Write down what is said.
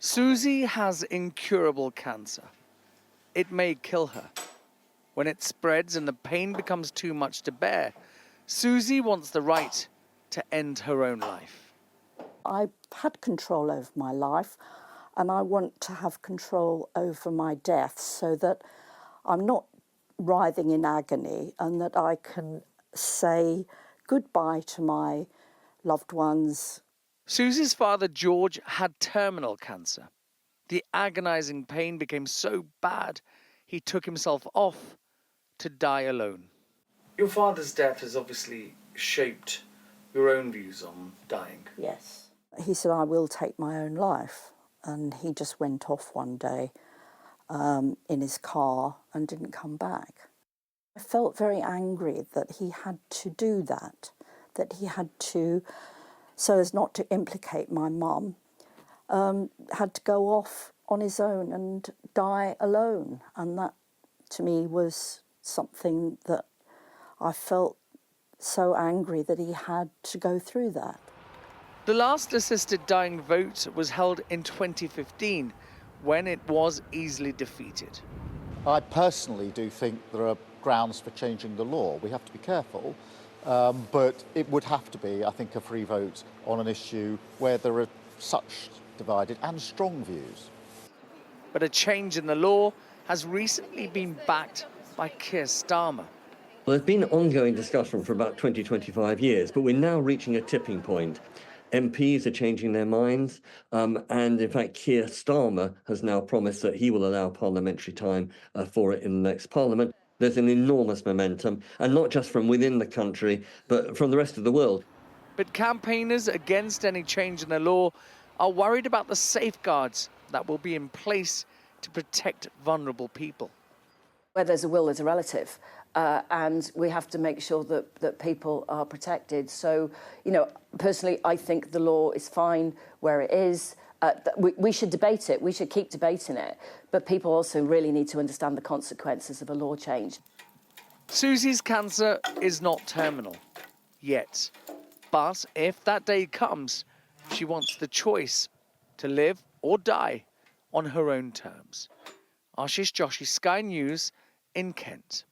Susie has incurable cancer. It may kill her. When it spreads and the pain becomes too much to bear, Susie wants the right to end her own life. I've had control over my life, and I want to have control over my death so that I'm not writhing in agony and that I can say goodbye to my loved ones. Susie's father, George, had terminal cancer. The agonizing pain became so bad, he took himself off to die alone. Your father's death has obviously shaped your own views on dying. Yes. He said, I will take my own life. And he just went off one day in his car and didn't come back. I felt very angry that he had to do that he had to, so as not to implicate my mum, had to go off on his own and die alone. And that, to me, was something that I felt so angry that he had to go through that. The last assisted dying vote was held in 2015, when it was easily defeated. I personally do think there are grounds for changing the law. We have to be careful, but it would have to be, I think, a free vote on an issue where there are such divided and strong views. But a change in the law has recently been backed by Keir Starmer. Well, there's been ongoing discussion for about 25 years, but we're now reaching a tipping point. MPs are changing their minds, and in fact, Keir Starmer has now promised that he will allow parliamentary time for it in the next parliament. There's an enormous momentum, and not just from within the country, but from the rest of the world. But campaigners against any change in the law are worried about the safeguards that will be in place to protect vulnerable people. Where there's a will, there's a relative. And we have to make sure that people are protected. So, you know, personally, I think the law is fine where it is. We should debate it. We should keep debating it. But people also really need to understand the consequences of a law change. Susie's cancer is not terminal yet. But if that day comes, she wants the choice to live or die on her own terms. Ashish Joshi, Sky News in Kent.